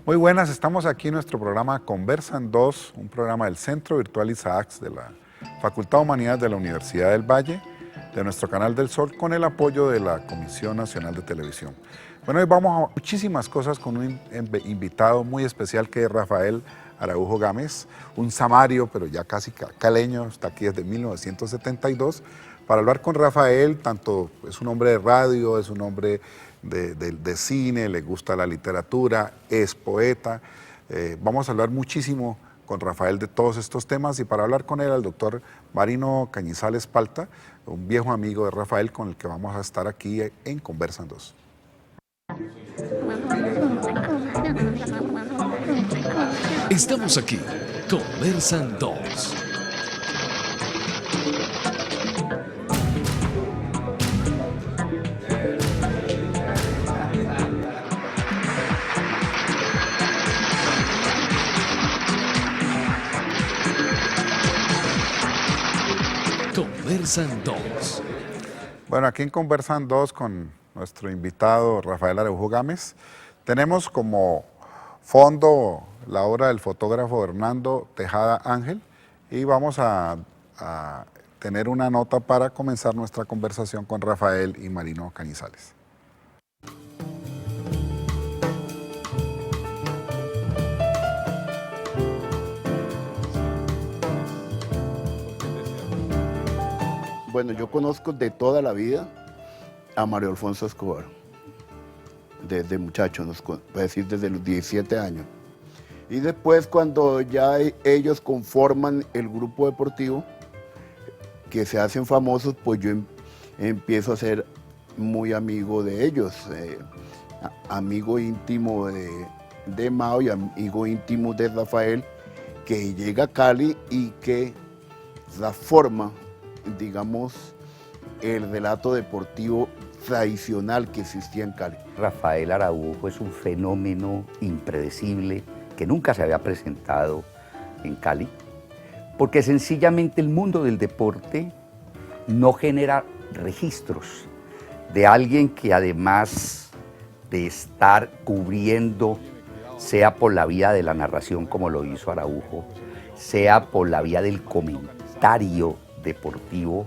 Muy buenas, estamos aquí en nuestro programa Conversan 2, un programa del Centro Virtual Isaacs de la Facultad de Humanidades de la Universidad del Valle, de nuestro canal del Sol, con el apoyo de la Comisión Nacional de Televisión. Bueno, hoy vamos a muchísimas cosas con un invitado muy especial que es Rafael Araujo Gámez, un samario, pero ya casi caleño, está aquí desde 1972, para hablar con Rafael. Tanto es un hombre de radio, es un hombre de cine, le gusta la literatura, es poeta. Vamos a hablar muchísimo con Rafael de todos estos temas, y para hablar con él al doctor Marino Cañizales Palta, un viejo amigo de Rafael con el que vamos a estar aquí en Conversan 2. Estamos aquí, Conversan 2. Conversan 2. Bueno, aquí en Conversan 2 con nuestro invitado Rafael Araujo Gámez, tenemos como fondo la obra del fotógrafo Hernando Tejada Ángel, y vamos a tener una nota para comenzar nuestra conversación con Rafael y Marino Cañizales. Bueno, yo conozco de toda la vida a Mario Alfonso Escobar, desde muchacho, puedo decir desde los 17 años. Y después, cuando ya ellos conforman el grupo deportivo, que se hacen famosos, pues yo empiezo a ser muy amigo de ellos, amigo íntimo de Mao y amigo íntimo de Rafael, que llega a Cali y que la forma, digamos, el relato deportivo tradicional que existía en Cali. Rafael Araujo es un fenómeno impredecible que nunca se había presentado en Cali, porque sencillamente el mundo del deporte no genera registros de alguien que, además de estar cubriendo, sea por la vía de la narración como lo hizo Araujo, sea por la vía del comentario deportivo,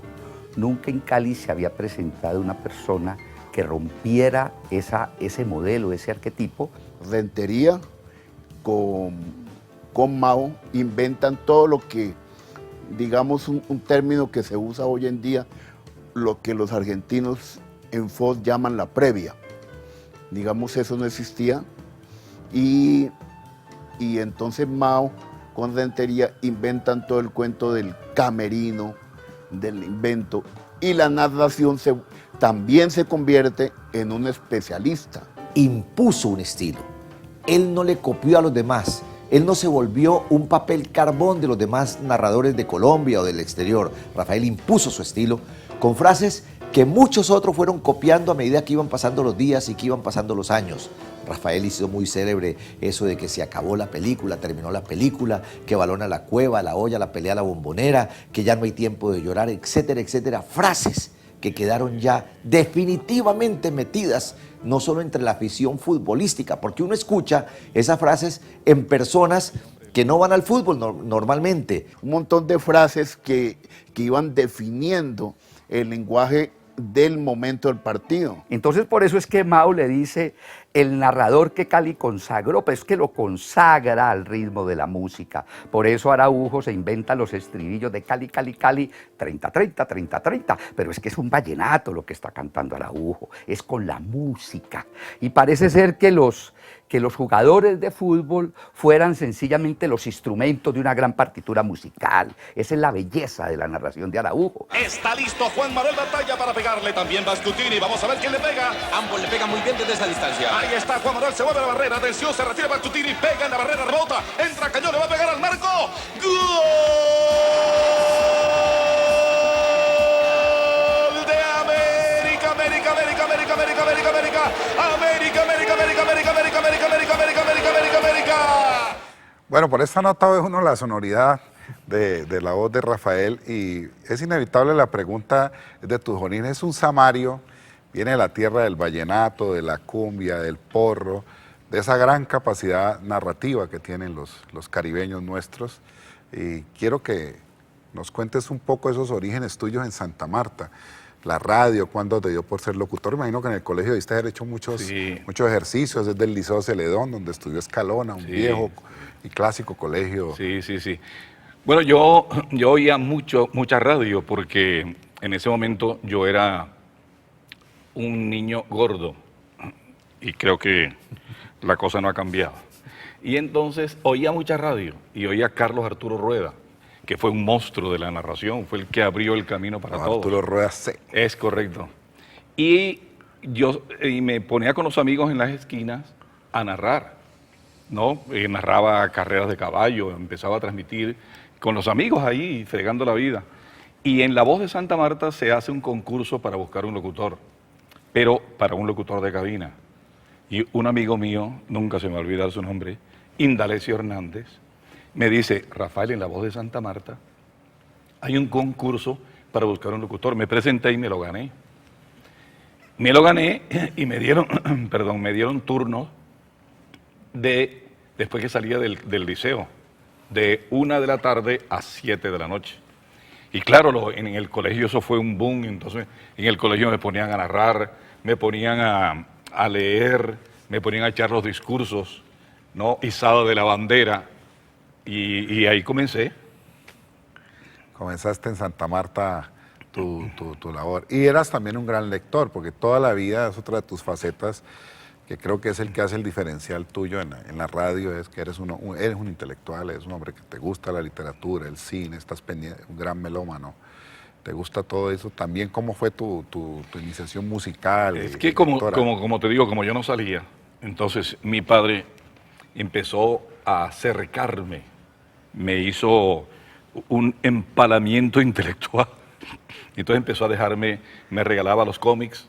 nunca en Cali se había presentado una persona que rompiera ese modelo, ese arquetipo. Rentería con Mao inventan todo lo que, digamos, un término que se usa hoy en día, lo que los argentinos en Foz llaman la previa. Digamos, eso no existía, y entonces Mao con Rentería inventan todo el cuento del camerino, del invento, y la narración también se convierte en un especialista. Impuso un estilo. Él no le copió a los demás. Él no se volvió un papel carbón de los demás narradores de Colombia o del exterior. Rafael impuso su estilo con frases que muchos otros fueron copiando a medida que iban pasando los días y que iban pasando los años. Rafael hizo muy célebre eso de que se acabó la película, terminó la película, que balón a la cueva, la olla, la pelea a la bombonera, que ya no hay tiempo de llorar, etcétera, etcétera. Frases que quedaron ya definitivamente metidas no solo entre la afición futbolística, porque uno escucha esas frases en personas que no van al fútbol normalmente. Un montón de frases que iban definiendo el lenguaje del momento del partido. Entonces, por eso es que Mao le dice el narrador que Cali consagró, pero es que lo consagra al ritmo de la música. Por eso Araujo se inventa los estribillos de Cali, Cali, Cali, 30, 30, 30, 30. Pero es que es un vallenato lo que está cantando Araujo, es con la música. Y parece ser que los jugadores de fútbol fueran sencillamente los instrumentos de una gran partitura musical. Esa es la belleza de la narración de Araujo. Está listo Juan Manuel Batalla para pegarle también Bascutini. Vamos a ver quién le pega. Ambos le pegan muy bien desde esa distancia. Ahí está Juan Manuel, se mueve la barrera. Atención, se retira Bascutini, pega en la barrera, rebota. Entra Cañón, le va a pegar al marco. ¡Gol de América! América, América, América, América, América, América. América, América, América, América, América, América, América, América, América, América, América. Bueno, por esta nota ve uno la sonoridad de la voz de Rafael, y es inevitable la pregunta de Tujonín. Es un samario, viene de la tierra del vallenato, de la cumbia, del porro, de esa gran capacidad narrativa que tienen los caribeños nuestros. Y quiero que nos cuentes un poco esos orígenes tuyos en Santa Marta. La radio, ¿cuándo te dio por ser locutor? Imagino que en el colegio debiste haber hecho muchos ejercicios, desde el Liceo Celedón, donde estudió Escalona, un viejo y clásico colegio. Sí. Bueno, yo oía mucha radio porque en ese momento yo era un niño gordo y creo que la cosa no ha cambiado. Y entonces oía mucha radio y oía a Carlos Arturo Rueda, que fue un monstruo de la narración, fue el que abrió el camino para todos. Arturo Rueda C. Es correcto. Y yo me ponía con los amigos en las esquinas a narrar, ¿no? Narraba carreras de caballo, empezaba a transmitir con los amigos ahí, fregando la vida. Y en La Voz de Santa Marta se hace un concurso para buscar un locutor, pero para un locutor de cabina. Y un amigo mío, nunca se me va a olvidar su nombre, Indalecio Hernández, me dice: Rafael, en La Voz de Santa Marta hay un concurso para buscar un locutor. Me presenté y me lo gané. Me lo gané y me dieron, me dieron turnos después que salía del liceo, de 1 de la tarde a 7 de la noche. Y claro, en el colegio eso fue un boom. Entonces en el colegio me ponían a narrar, me ponían a leer, me ponían a echar los discursos, ¿no? Izada de la bandera. Y ahí comencé. Comenzaste en Santa Marta tu labor. Y eras también un gran lector, porque toda la vida es otra de tus facetas, que creo que es el que hace el diferencial tuyo en la radio, es que eres un intelectual, eres un hombre que te gusta la literatura, el cine, estás pendiente, un gran melómano, te gusta todo eso. También, ¿cómo fue tu iniciación musical? Es que como te digo, como yo no salía, entonces mi padre empezó a acercarme, me hizo un empalamiento intelectual. Entonces empezó a dejarme, me regalaba los cómics,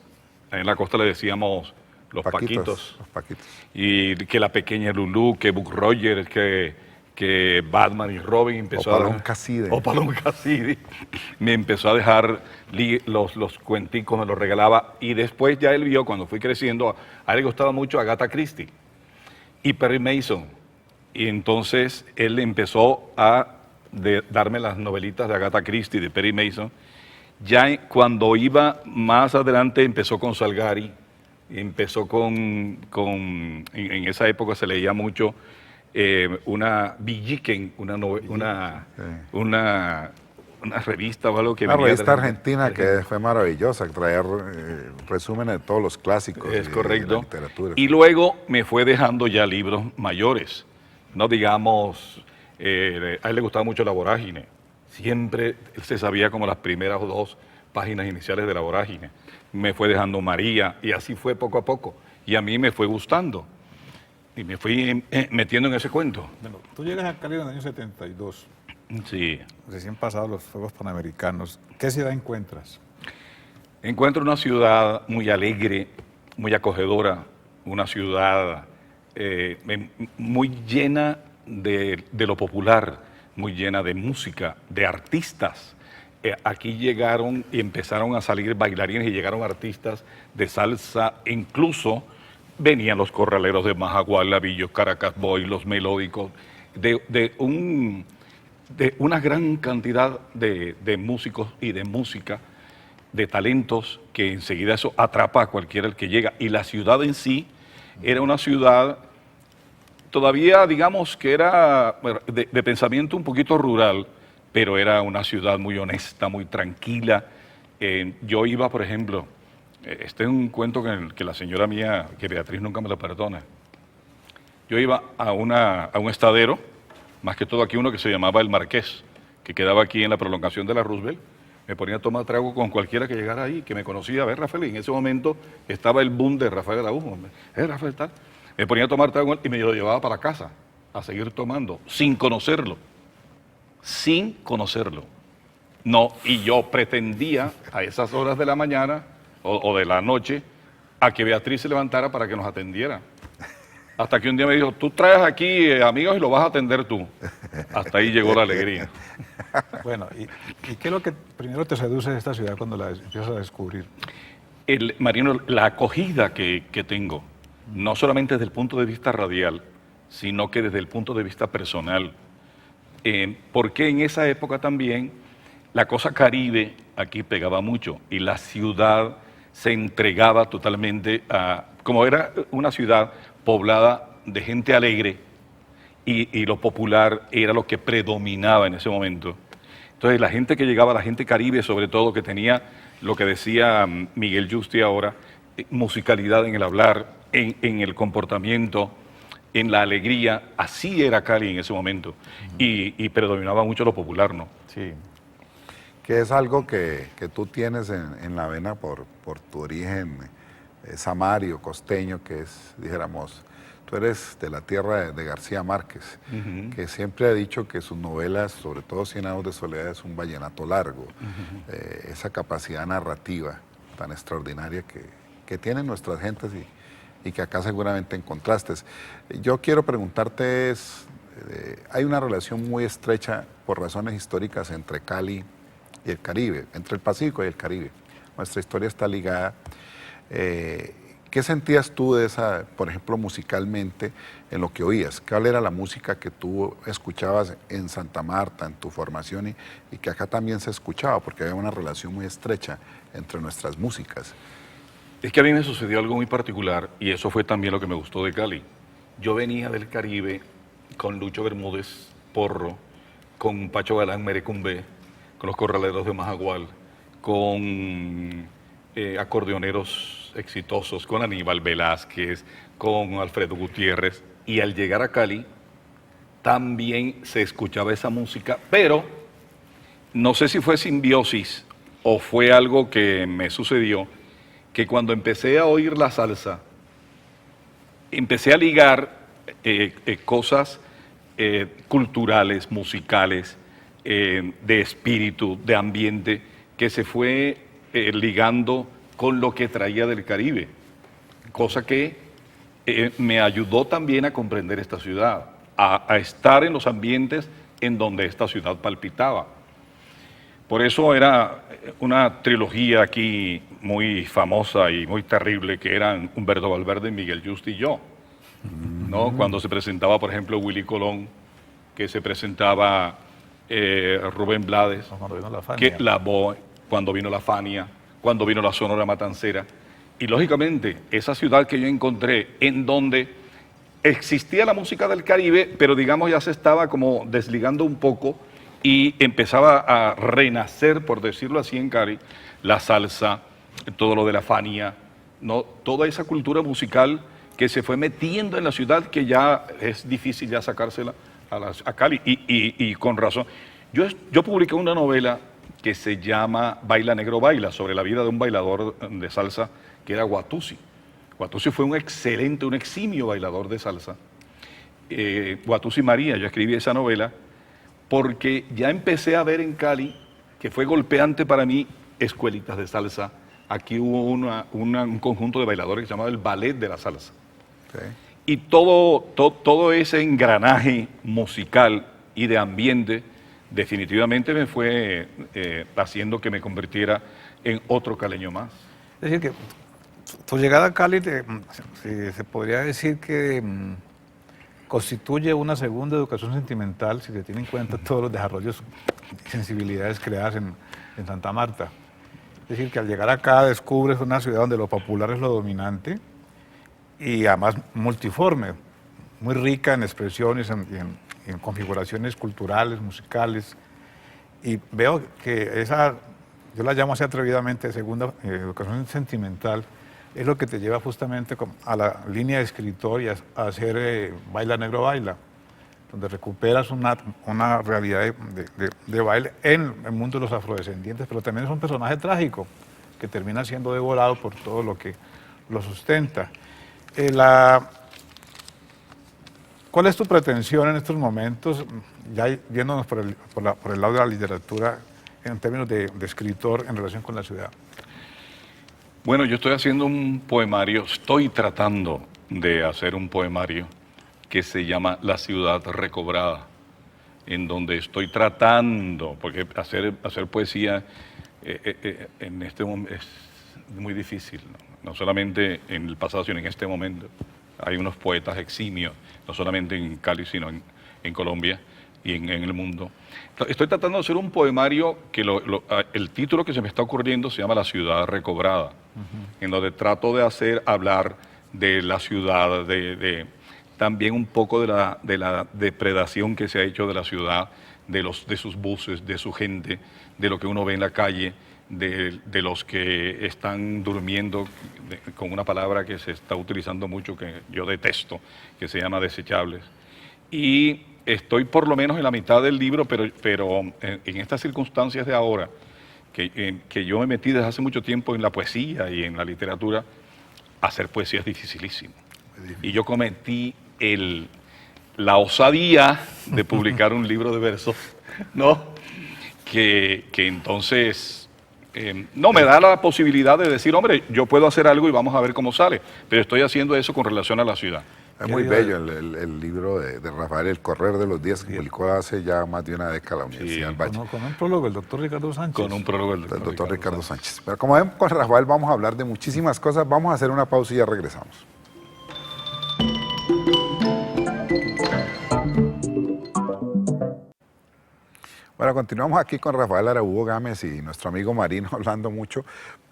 en la costa le decíamos los Paquitos. Los Paquitos. Y que La Pequeña Lulú, que Buck Rogers, que Batman y Robin empezó Opalón Casside. Opalón Casside. Me empezó a dejar los cuenticos, me los regalaba. Y después ya él vio, cuando fui creciendo, a él le gustaba mucho Agatha Christie y Perry Mason. Y entonces él empezó a darme las novelitas de Agatha Christie, de Perry Mason. Ya cuando iba más adelante empezó con Salgari, empezó en esa época se leía mucho una Villiquen, una revista o algo que una venía revista argentina que fue maravillosa, traer resúmenes de todos los clásicos. Es correcto. De la literatura. Y luego me fue dejando ya libros mayores, no digamos, a él le gustaba mucho La Vorágine, siempre él se sabía como las primeras 2 páginas iniciales de La Vorágine, me fue dejando María y así fue poco a poco, y a mí me fue gustando y me fui metiendo en ese cuento. Bueno, tú llegas a Cali en el año 72. Sí. Recién pasados los Juegos Panamericanos. ¿Qué ciudad encuentras? Encuentro una ciudad muy alegre, muy acogedora, una ciudad muy llena de lo popular, muy llena de música, de artistas. Aquí llegaron y empezaron a salir bailarines y llegaron artistas de salsa, incluso venían los corraleros de Majagual, Villos, Caracas Boy, los melódicos, de una gran cantidad de músicos y de música, de talentos, que enseguida eso atrapa a cualquiera el que llega. Y la ciudad en sí era una ciudad todavía, digamos, que era de pensamiento un poquito rural, pero era una ciudad muy honesta, muy tranquila. Yo iba, por ejemplo, este es un cuento que la señora mía, que Beatriz nunca me lo perdona. Yo iba a un estadero, más que todo aquí uno que se llamaba El Marqués, que quedaba aquí en la prolongación de la Roosevelt. Me ponía a tomar trago con cualquiera que llegara ahí, que me conocía. A ver, Rafael, en ese momento estaba el boom de Rafael Araújo. Rafael, tal. Me ponía a tomar trago y me lo llevaba para casa a seguir tomando, sin conocerlo. Sin conocerlo. No, y yo pretendía a esas horas de la mañana o de la noche a que Beatriz se levantara para que nos atendiera. Hasta que un día me dijo, tú traes aquí amigos y lo vas a atender tú. Hasta ahí llegó la alegría. Bueno, ¿y qué es lo que primero te seduce de esta ciudad cuando la empiezas a descubrir? Marino, la acogida que tengo. no solamente desde el punto de vista radial, sino que desde el punto de vista personal. Porque en esa época también la cosa caribe aquí pegaba mucho y la ciudad se entregaba totalmente a, como era una ciudad poblada de gente alegre y lo popular era lo que predominaba en ese momento. Entonces la gente que llegaba, la gente caribe sobre todo, que tenía lo que decía Miguel Yusti ahora, musicalidad en el hablar, en el comportamiento, en la alegría, así era Cali en ese momento y predominaba mucho lo popular, ¿no? Sí. Que es algo que tú tienes en la vena por tu origen samario, costeño, que es, dijéramos, tú eres de la tierra de García Márquez, que siempre ha dicho que sus novelas, sobre todo Cien años de soledad, es un vallenato largo, esa capacidad narrativa tan extraordinaria que tienen nuestras gentes y que acá seguramente encontraste. Yo quiero preguntarte, hay una relación muy estrecha por razones históricas entre Cali y el Caribe, entre el Pacífico y el Caribe. Nuestra historia está ligada. ¿Qué sentías tú de esa, por ejemplo, musicalmente, en lo que oías? ¿Cuál era la música que tú escuchabas en Santa Marta, en tu formación, y que acá también se escuchaba? Porque había una relación muy estrecha entre nuestras músicas. Es que a mí me sucedió algo muy particular y eso fue también lo que me gustó de Cali. Yo venía del Caribe con Lucho Bermúdez Porro, con Pacho Galán Merecumbe, con los Corraleros de Majagual, con acordeoneros exitosos, con Aníbal Velázquez, con Alfredo Gutiérrez, y al llegar a Cali también se escuchaba esa música, pero no sé si fue simbiosis o fue algo que me sucedió, que cuando empecé a oír la salsa, empecé a ligar cosas culturales, musicales, de espíritu, de ambiente, que se fue ligando con lo que traía del Caribe, cosa que me ayudó también a comprender esta ciudad, a estar en los ambientes en donde esta ciudad palpitaba. Por eso era una trilogía aquí muy famosa y muy terrible, que eran Humberto Valverde, Miguel Yusti y yo, ¿no? Cuando se presentaba, por ejemplo, Willy Colón, que se presentaba Rubén Blades, Cuando vino la Fania. Cuando vino la Fania, cuando vino la Sonora Matancera. Y lógicamente, esa ciudad que yo encontré en donde existía la música del Caribe, pero digamos ya se estaba como desligando un poco y empezaba a renacer, por decirlo así, en Cali, la salsa, todo lo de la Fania, ¿no? Toda esa cultura musical que se fue metiendo en la ciudad, que ya es difícil ya sacársela a Cali, y con razón. Yo publiqué una novela que se llama Baila Negro Baila, sobre la vida de un bailador de salsa que era Watusi. Watusi fue un eximio bailador de salsa. Watusi María, yo escribí esa novela porque ya empecé a ver en Cali, que fue golpeante para mí, escuelitas de salsa. Aquí hubo un conjunto de bailadores que se llamaba el Ballet de la Salsa. Okay. Y todo ese engranaje musical y de ambiente definitivamente me fue haciendo que me convirtiera en otro caleño más. Es decir, que tu llegada a Cali se podría decir que constituye una segunda educación sentimental, si se tiene en cuenta todos los desarrollos y sensibilidades creadas en Santa Marta. Es decir, que al llegar acá descubres una ciudad donde lo popular es lo dominante y además multiforme, muy rica en expresiones y en configuraciones culturales, musicales. Y veo que esa, yo la llamo así atrevidamente, segunda educación sentimental, es lo que te lleva justamente a la línea de escritor y a hacer Baila Negro Baila, donde recuperas una realidad de baile en el mundo de los afrodescendientes, pero también es un personaje trágico que termina siendo devorado por todo lo que lo sustenta. ¿Cuál es tu pretensión en estos momentos, ya yéndonos por el lado de la literatura, en términos de escritor en relación con la ciudad? Bueno, yo estoy haciendo un poemario, estoy tratando de hacer un poemario que se llama La Ciudad Recobrada, en donde estoy tratando, porque hacer poesía en este momento es muy difícil, no solamente en el pasado, sino en este momento. Hay unos poetas eximios, no solamente en Cali, sino en Colombia y en el mundo. Estoy tratando de hacer un poemario que el título que se me está ocurriendo se llama La ciudad recobrada, en donde trato de hablar de la ciudad, también un poco de la depredación que se ha hecho de la ciudad, de sus buses, de su gente, de lo que uno ve en la calle, de los que están durmiendo, con una palabra que se está utilizando mucho, que yo detesto, que se llama desechables. Y estoy por lo menos en la mitad del libro, pero en estas circunstancias de ahora, que yo me metí desde hace mucho tiempo en la poesía y en la literatura, hacer poesía es dificilísimo. Y yo cometí la osadía de publicar un libro de versos, ¿no? Que entonces no me da la posibilidad de decir, hombre, yo puedo hacer algo y vamos a ver cómo sale, pero estoy haciendo eso con relación a la ciudad. Es muy bello el libro de Rafael, El correr de los días, que publicó hace ya más de una década la Universidad del Valle. Con un prólogo del doctor Ricardo Sánchez. Con un prólogo del doctor Ricardo Sánchez. Pero como ven, con Rafael vamos a hablar de muchísimas cosas. Vamos a hacer una pausa y ya regresamos. Bueno, continuamos aquí con Rafael Araújo Gámez y nuestro amigo Marino hablando mucho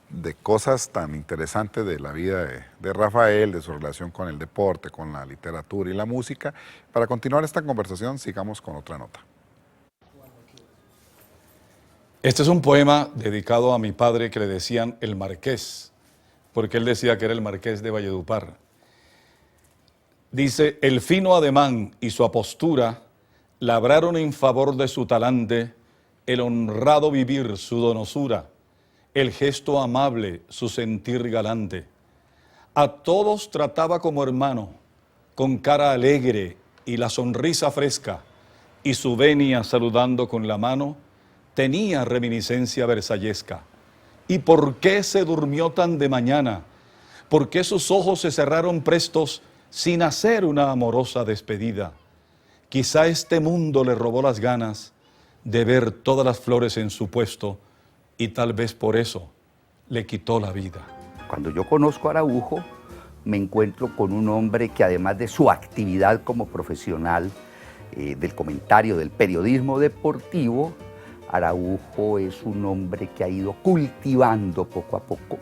de cosas tan interesantes de la vida de Rafael, de su relación con el deporte, con la literatura y la música. Para continuar esta conversación, sigamos con otra nota. Este es un poema dedicado a mi padre que le decían el Marqués, porque él decía que era el Marqués de Valledupar. Dice, el fino ademán y su apostura labraron en favor de su talante el honrado vivir, su donosura, el gesto amable, su sentir galante. A todos trataba como hermano, con cara alegre y la sonrisa fresca, y su venia saludando con la mano, tenía reminiscencia versallesca. ¿Y por qué se durmió tan de mañana? ¿Por qué sus ojos se cerraron prestos sin hacer una amorosa despedida? Quizá este mundo le robó las ganas de ver todas las flores en su puesto y tal vez por eso le quitó la vida. Cuando yo conozco a Araújo, me encuentro con un hombre que además de su actividad como profesional, del comentario, del periodismo deportivo, Araújo es un hombre que ha ido cultivando poco a poco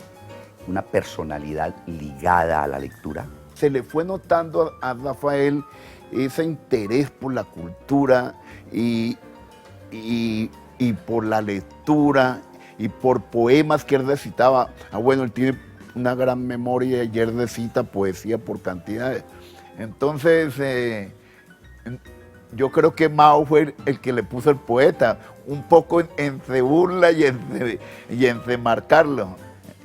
una personalidad ligada a la lectura. Se le fue notando a Rafael ese interés por la cultura y por la lectura y por poemas que él recitaba. Bueno, él tiene una gran memoria y él recita poesía por cantidades. Entonces, yo creo que Mao fue el que le puso el poeta, un poco entre burla y entre marcarlo.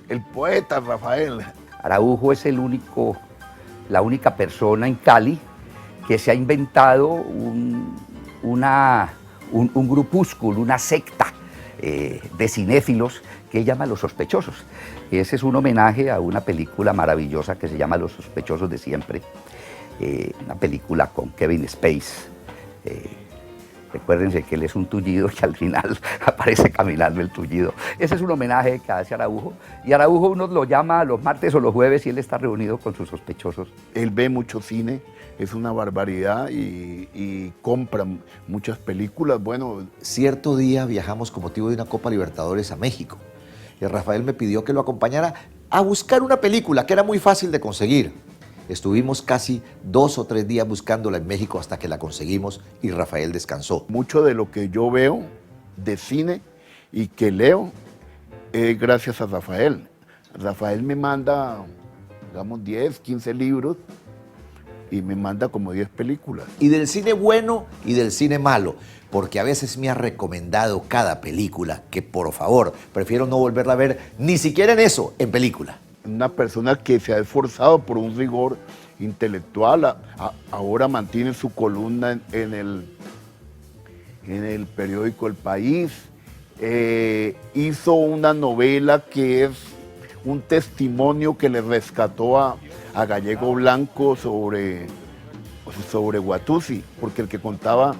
El poeta Rafael. Araújo es la única persona en Cali que se ha inventado un grupúsculo, una secta de cinéfilos que llama Los Sospechosos. Ese es un homenaje a una película maravillosa que se llama Los Sospechosos de Siempre, una película con Kevin Spacey. Recuérdense que él es un tullido y al final aparece caminando el tullido. Ese es un homenaje que hace Araújo. Y Araújo uno lo llama los martes o los jueves y él está reunido con sus sospechosos. Él ve mucho cine, es una barbaridad y compra muchas películas. Bueno, cierto día viajamos con motivo de una Copa Libertadores a México. Y Rafael me pidió que lo acompañara a buscar una película que era muy fácil de conseguir. Estuvimos casi 2 o 3 días buscándola en México hasta que la conseguimos y Rafael descansó. Mucho de lo que yo veo de cine y que leo es gracias a Rafael. Rafael me manda, digamos, 10, 15 libros y me manda como 10 películas. Y del cine bueno y del cine malo, porque a veces me ha recomendado cada película que, por favor, prefiero no volverla a ver, ni siquiera en eso, en película. Una persona que se ha esforzado por un rigor intelectual, ahora mantiene su columna en el periódico El País, hizo una novela que es un testimonio que le rescató a Gallego Blanco sobre Watusi, porque el que contaba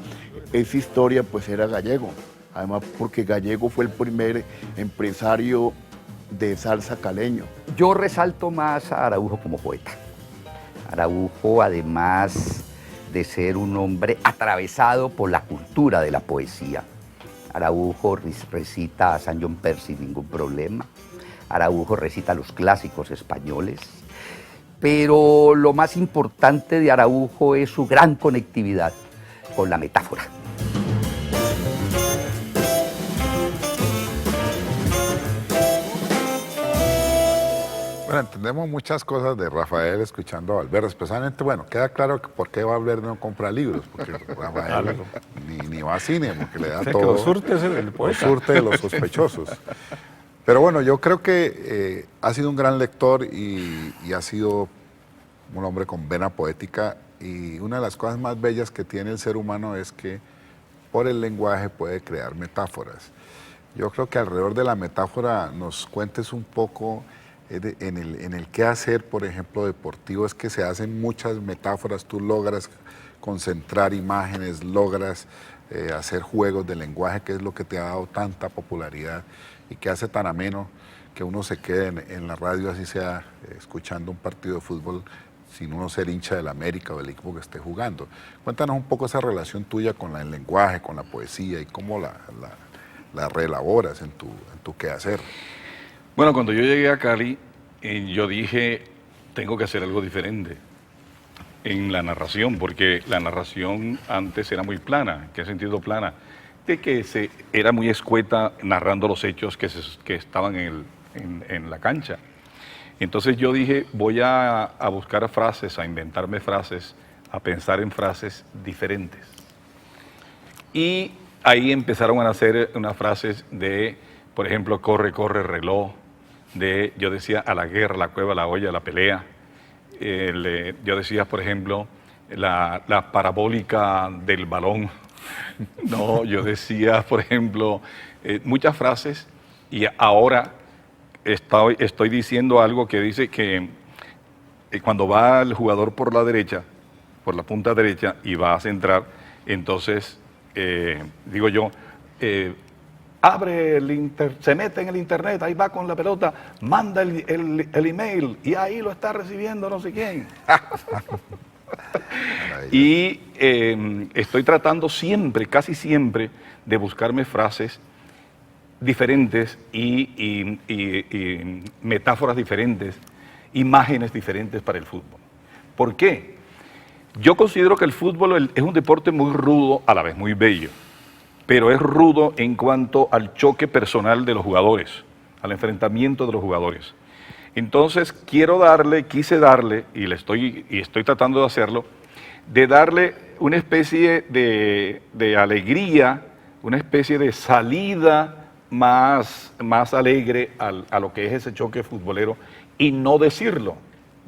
esa historia pues era Gallego, además porque Gallego fue el primer empresario de salsa caleño. Yo resalto más a Araújo como poeta. Araujo, además de ser un hombre atravesado por la cultura de la poesía. Araujo recita a San John Percy sin ningún problema. Araujo recita los clásicos españoles. Pero lo más importante de Araujo es su gran conectividad con la metáfora. Bueno, entendemos muchas cosas de Rafael escuchando a Valverde, especialmente, bueno, queda claro que por qué Valverde no compra libros, porque Rafael ni va a cine, porque le da o sea, todo. que los surte es el poeta. Los surte de los sospechosos. Pero bueno, yo creo que ha sido un gran lector y ha sido un hombre con vena poética, y una de las cosas más bellas que tiene el ser humano es que por el lenguaje puede crear metáforas. Yo creo que alrededor de la metáfora nos cuentes un poco en el qué hacer, por ejemplo, deportivo, es que se hacen muchas metáforas, tú logras concentrar imágenes, logras hacer juegos de lenguaje, que es lo que te ha dado tanta popularidad y que hace tan ameno que uno se quede en la radio, así sea escuchando un partido de fútbol, sin uno ser hincha del América o del equipo que esté jugando. Cuéntanos un poco esa relación tuya con el lenguaje, con la poesía, y cómo la reelaboras en tu quehacer. Bueno, cuando yo llegué a Cali, yo dije, tengo que hacer algo diferente en la narración, porque la narración antes era muy plana. ¿En qué sentido plana? De que era muy escueta narrando los hechos que estaban en la cancha. Entonces yo dije, voy a buscar frases, a inventarme frases, a pensar en frases diferentes. Y ahí empezaron a nacer unas frases de, por ejemplo, corre, corre, reloj. Yo decía, a la guerra, la cueva, la olla, la pelea. Yo decía, por ejemplo, la parabólica del balón. No, yo decía, por ejemplo, muchas frases, y ahora estoy diciendo algo que dice que cuando va el jugador por la derecha, por la punta derecha, y va a centrar, entonces digo yo, abre se mete en el internet, ahí va con la pelota, manda el email y ahí lo está recibiendo no sé quién. Y estoy tratando siempre, casi siempre, de buscarme frases diferentes y metáforas diferentes, imágenes diferentes para el fútbol. ¿Por qué? Yo considero que el fútbol es un deporte muy rudo, a la vez muy bello, pero es rudo en cuanto al choque personal de los jugadores, al enfrentamiento de los jugadores. Entonces quise darle, y estoy tratando de hacerlo, de darle una especie de alegría, una especie de salida más alegre a lo que es ese choque futbolero, y no decirlo.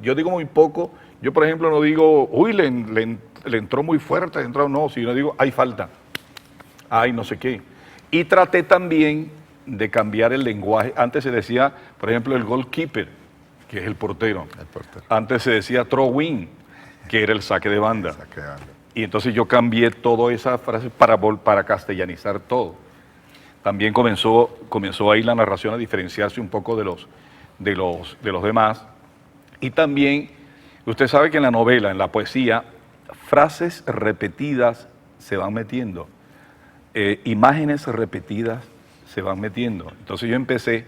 Yo digo muy poco, yo por ejemplo no digo, uy, le entró muy fuerte, no, sino digo, hay falta. Ay, no sé qué. Y traté también de cambiar el lenguaje. Antes se decía, por ejemplo, el goalkeeper, que es el portero. Antes se decía throw-in, que era el saque de banda. Y entonces yo cambié toda esa frase para castellanizar todo. También comenzó ahí la narración a diferenciarse un poco de los demás. Y también, usted sabe que en la novela, en la poesía, frases repetidas se van metiendo. Imágenes repetidas se van metiendo. Entonces yo empecé,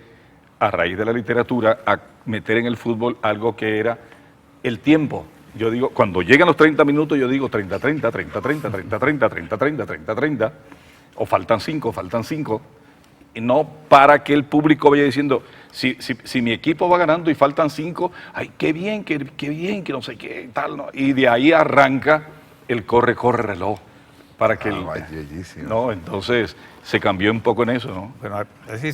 a raíz de la literatura, a meter en el fútbol algo que era el tiempo. Yo digo, cuando llegan los 30 minutos, yo digo 30-30, 30-30, 30-30, 30-30, 30-30, o faltan 5, y no para que el público vaya diciendo, si mi equipo va ganando y faltan 5, ay, qué bien, que no sé qué, tal, ¿no? Y de ahí arranca el corre, corre, reloj. Para que no, entonces se cambió un poco en eso, ¿no? Bueno, así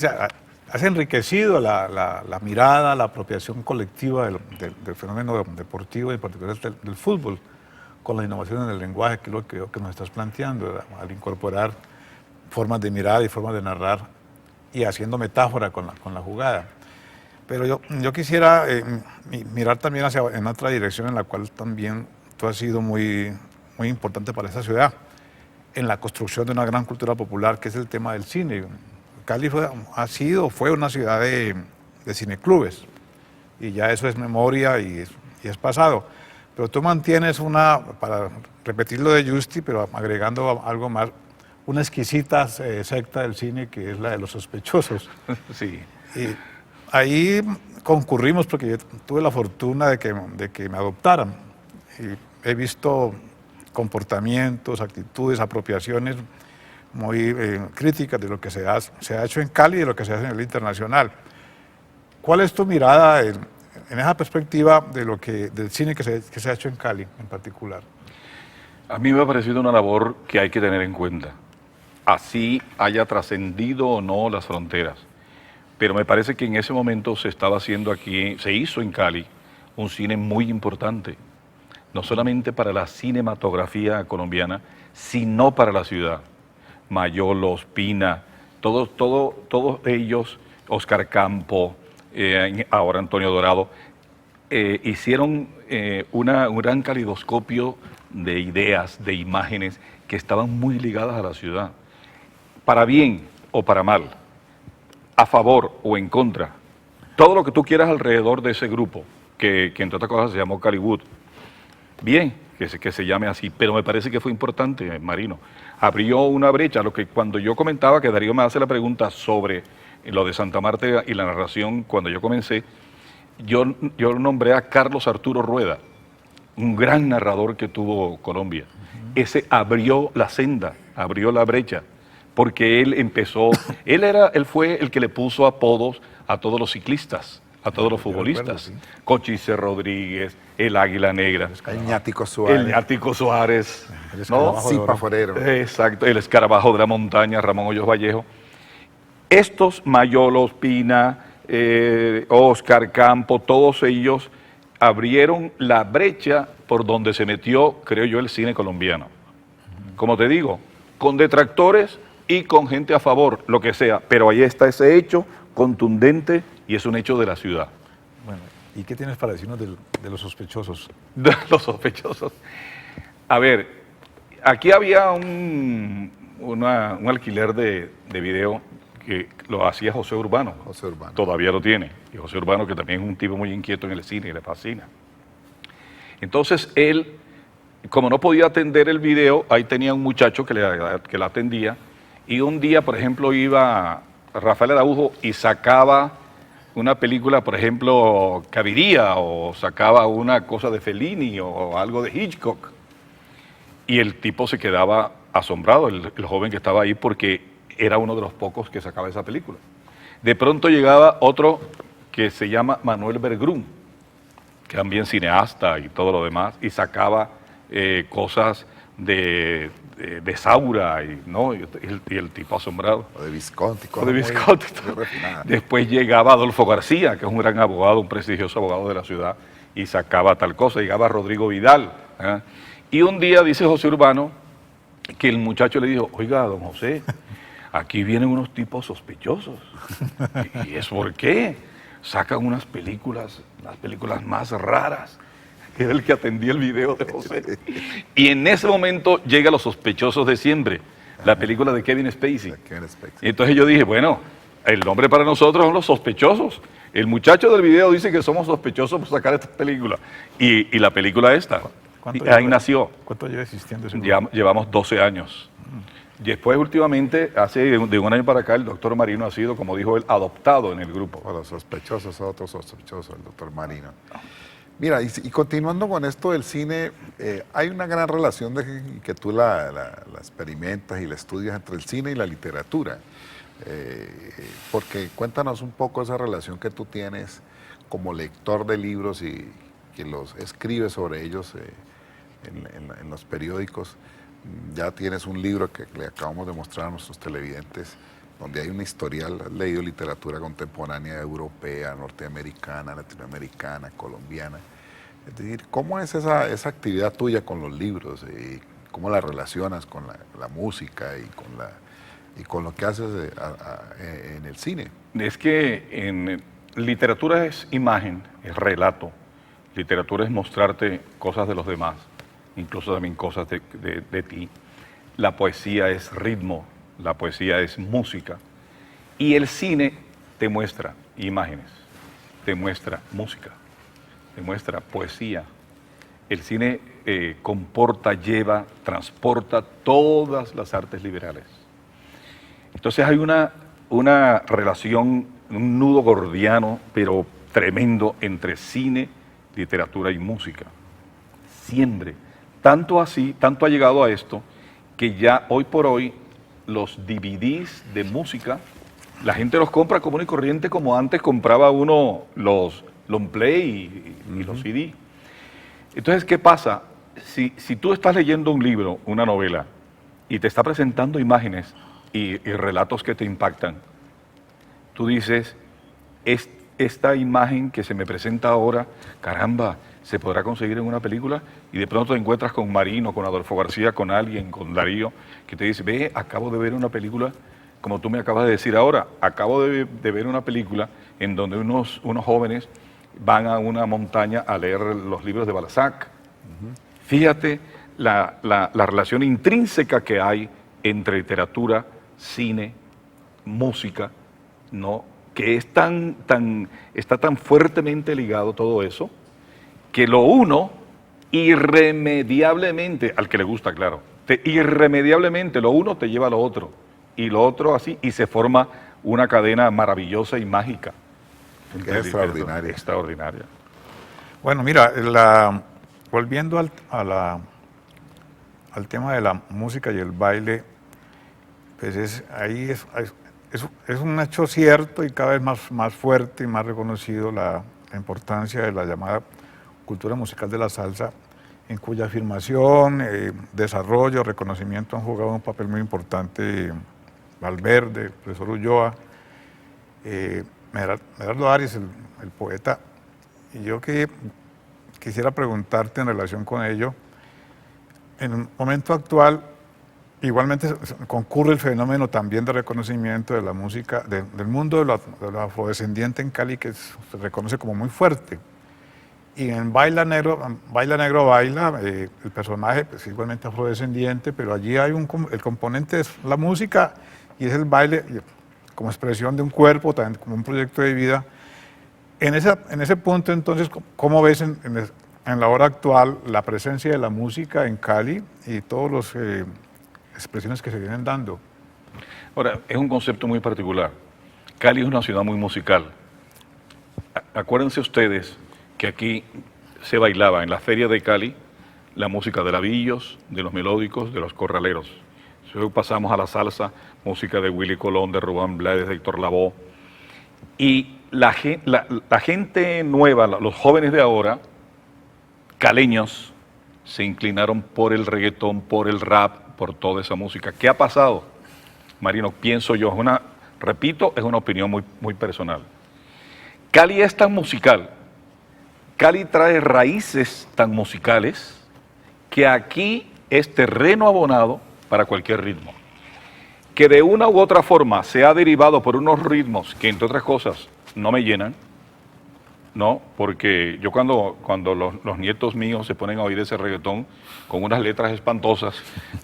has enriquecido la mirada, la apropiación colectiva del fenómeno deportivo y en particular del fútbol, con las innovaciones del lenguaje, que es lo que nos estás planteando, ¿verdad? Al incorporar formas de mirar y formas de narrar y haciendo metáfora con la jugada. Pero yo quisiera mirar también en otra dirección en la cual también tú has sido muy, muy importante para esta ciudad, en la construcción de una gran cultura popular, que es el tema del cine. Cali fue una ciudad de cineclubes, y ya eso es memoria y es pasado. pero tú mantienes para repetir lo de Justi, pero agregando algo más, una exquisita secta del cine que es la de los sospechosos. Sí. Y ahí concurrimos porque yo tuve la fortuna de que me adoptaran. Y he visto comportamientos, actitudes, apropiaciones muy críticas de lo que se ha hecho en Cali y de lo que se hace a nivel internacional. ¿Cuál es tu mirada en esa perspectiva del cine que se ha hecho en Cali en particular? A mí me ha parecido una labor que hay que tener en cuenta, así haya trascendido o no las fronteras. Pero me parece que en ese momento se hizo en Cali un cine muy importante, no solamente para la cinematografía colombiana, sino para la ciudad. Mayolo, Ospina, todos ellos, Oscar Campo, ahora Antonio Dorado, hicieron un gran calidoscopio de ideas, de imágenes que estaban muy ligadas a la ciudad, para bien o para mal, a favor o en contra. Todo lo que tú quieras alrededor de ese grupo, que entre otras cosas se llamó Caliwood. Bien, que se llame así, pero me parece que fue importante, Marino. Abrió una brecha, lo que cuando yo comentaba, que Darío me hace la pregunta sobre lo de Santa Marta y la narración, cuando yo comencé, yo nombré a Carlos Arturo Rueda, un gran narrador que tuvo Colombia. Ese abrió la senda, abrió la brecha, porque él fue el que le puso apodos a todos los ciclistas, a todos los futbolistas. Cochise Rodríguez, el Águila Negra. El Ñático Suárez. El Ñático Suárez. ¿No? Zipa Forero. Exacto, el Escarabajo de la Montaña, Ramón Hoyos Vallejo. Estos, Mayolo, Ospina, Oscar Campo, todos ellos abrieron la brecha por donde se metió, creo yo, el cine colombiano. Como te digo, con detractores y con gente a favor, lo que sea, pero ahí está ese hecho contundente y es un hecho de la ciudad. Bueno, ¿y qué tienes para decirnos de los sospechosos? De los sospechosos. A ver, aquí había un alquiler de video que lo hacía José Urbano. José Urbano. Todavía lo tiene. Y José Urbano, que también es un tipo muy inquieto en el cine y le fascina. Entonces él, como no podía atender el video, ahí tenía un muchacho que la atendía. Y un día, por ejemplo, iba Rafael Araujo y sacaba una película, por ejemplo, Caviría, o sacaba una cosa de Fellini o algo de Hitchcock. Y el tipo se quedaba asombrado, el joven que estaba ahí, porque era uno de los pocos que sacaba esa película. De pronto llegaba otro que se llama Manuel Bergrún, que también cineasta y todo lo demás, y sacaba cosas de Saura, ¿no? y el tipo asombrado. O de Visconti. O de Visconti. Muy Después llegaba Adolfo García, que es un gran abogado, un prestigioso abogado de la ciudad, y sacaba tal cosa. Llegaba Rodrigo Vidal. Y un día dice José Urbano que el muchacho le dijo: oiga, don José, aquí vienen unos tipos sospechosos. ¿Y eso por qué? Sacan unas películas, las películas más raras. Era el que atendía el video de José. Y en ese momento llega Los Sospechosos de Siempre, la película de Kevin Spacey. Y entonces yo dije, bueno, el nombre para nosotros son Los Sospechosos. El muchacho del video dice que somos sospechosos por sacar esta película. Y la película esta, ahí nació. ¿Cuánto lleva existiendo ese grupo? Llevamos 12 años. Después, últimamente, de un año para acá, el doctor Marino ha sido, como dijo él, adoptado en el grupo. O los sospechosos, otros sospechosos, el doctor Marino. Mira, y continuando con esto del cine, hay una gran relación que tú la experimentas y la estudias entre el cine y la literatura. Porque cuéntanos un poco esa relación que tú tienes como lector de libros y que los escribes sobre ellos en los periódicos. Ya tienes un libro que le acabamos de mostrar a nuestros televidentes, donde hay un historial, has leído literatura contemporánea europea, norteamericana, latinoamericana, colombiana. Es decir, ¿cómo es esa actividad tuya con los libros? Y ¿cómo la relacionas con la música y con lo que haces en el cine? Es que en literatura es imagen, es relato. Literatura es mostrarte cosas de los demás, incluso también cosas de ti. La poesía es ritmo, la poesía es música. Y el cine te muestra imágenes, te muestra música, te muestra poesía. El cine comporta, lleva, transporta todas las artes liberales. Entonces hay una relación, un nudo gordiano, pero tremendo, entre cine, literatura y música. Siempre. Tanto así, tanto ha llegado a esto, que ya hoy por hoy los DVDs de música, la gente los compra común y corriente como antes compraba uno los long play y los CD. Entonces, ¿qué pasa? Si tú estás leyendo un libro, una novela, y te está presentando imágenes y relatos que te impactan, tú dices, esta imagen que se me presenta ahora, caramba, ¿se podrá conseguir en una película? Y de pronto te encuentras con Marino, con Adolfo García, con alguien, con Darío, que te dice, ve, acabo de ver una película, como tú me acabas de decir ahora, acabo de ver una película en donde unos jóvenes van a una montaña a leer los libros de Balzac. Fíjate la relación intrínseca que hay entre literatura, cine, música, ¿no? Que es está tan fuertemente ligado todo eso, que lo uno irremediablemente, al que le gusta, claro, irremediablemente lo uno te lleva a lo otro, y lo otro así, y se forma una cadena maravillosa y mágica. Extraordinaria. Extraordinaria. Bueno, mira, volviendo al tema de la música y el baile, pues es un hecho cierto y cada vez más fuerte y más reconocido la importancia de la llamada cultura musical de la salsa, en cuya afirmación, desarrollo, reconocimiento han jugado un papel muy importante Valverde, el profesor Ulloa, Medardo Arias, el poeta. Y yo quisiera preguntarte en relación con ello, en un momento actual, igualmente concurre el fenómeno también de reconocimiento de la música, del mundo de lo afrodescendiente en Cali, que se reconoce como muy fuerte. Y en Baila Negro Baila, el personaje pues, igualmente afrodescendiente, pero allí hay el componente es la música y es el baile como expresión de un cuerpo, también como un proyecto de vida. En ese punto, entonces, ¿cómo ves en la hora actual la presencia de la música en Cali y todas las expresiones que se vienen dando? Ahora, es un concepto muy particular. Cali es una ciudad muy musical. Acuérdense ustedes que aquí se bailaba en la feria de Cali la música de labillos, de los melódicos, de los corraleros. Luego pasamos a la salsa, música de Willy Colón, de Rubén Blades, de Héctor Lavoe. Y la gente nueva, los jóvenes de ahora, caleños, se inclinaron por el reggaetón, por el rap, por toda esa música. ¿Qué ha pasado? Marino, pienso yo, repito, es una opinión muy personal. Cali es tan musical, Cali trae raíces tan musicales, que aquí es terreno abonado para cualquier ritmo. Que de una u otra forma se ha derivado por unos ritmos que, entre otras cosas, no me llenan, ¿no? Porque yo cuando los nietos míos se ponen a oír ese reggaetón con unas letras espantosas,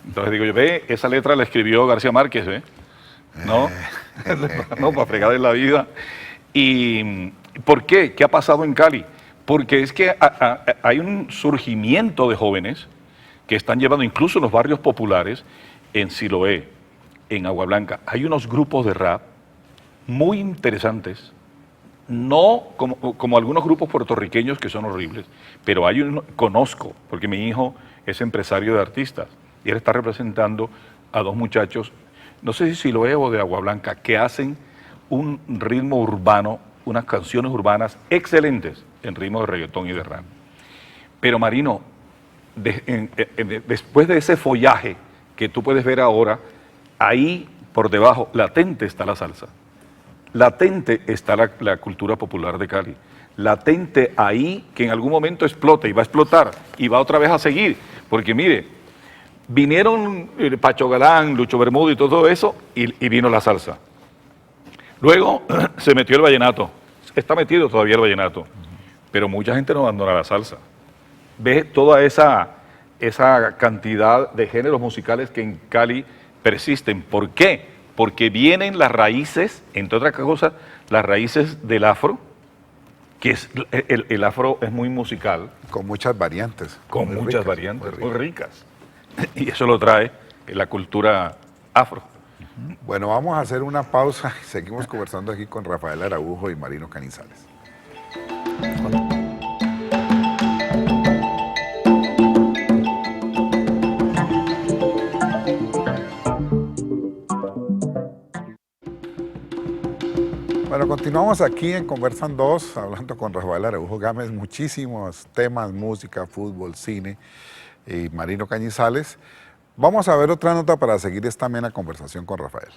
entonces digo yo, ve, esa letra la escribió García Márquez, ¿eh? ¿No? No, para fregar en la vida. ¿Y por qué? ¿Qué ha pasado en Cali? Porque es que hay un surgimiento de jóvenes que están llevando, incluso en los barrios populares, en Siloé, en Agua Blanca, hay unos grupos de rap muy interesantes, no como algunos grupos puertorriqueños que son horribles, pero conozco, porque mi hijo es empresario de artistas, y él está representando a dos muchachos, no sé si Siloé o de Agua Blanca, que hacen un ritmo urbano, unas canciones urbanas excelentes en ritmo de reggaetón y de rap. Pero Marino, después de ese follaje que tú puedes ver ahora, ahí por debajo, latente está la salsa, latente está la cultura popular de Cali, latente ahí que en algún momento explota y va a explotar y va otra vez a seguir, porque mire, vinieron Pacho Galán, Lucho Bermudo y todo eso, y vino la salsa. Luego se metió el vallenato, está metido todavía el vallenato, pero mucha gente no abandona la salsa. Ves toda esa cantidad de géneros musicales que en Cali persisten. ¿Por qué? Porque vienen las raíces, entre otras cosas, las raíces del afro, que es, el afro es muy musical, Con muchas variantes. con muy muchas ricas, variantes, muy muy ricas. Y eso lo trae la cultura afro. Bueno, vamos a hacer una pausa y seguimos conversando aquí con Rafael Araujo y Marino Canizales. Bueno, continuamos aquí en Conversan 2, hablando con Rafael Araujo Gámez, muchísimos temas, música, fútbol, cine y Marino Cañizales. Vamos a ver otra nota para seguir esta amena conversación con Rafael.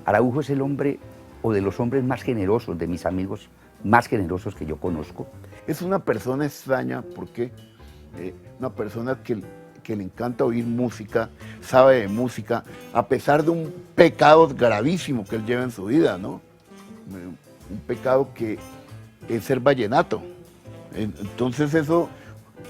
Araujo es el hombre o de los hombres más generosos, de mis amigos más generosos que yo conozco. Es una persona extraña porque una persona que le encanta oír música, sabe de música, a pesar de un pecado gravísimo que él lleva en su vida, ¿no? Un pecado que es ser vallenato. Entonces eso,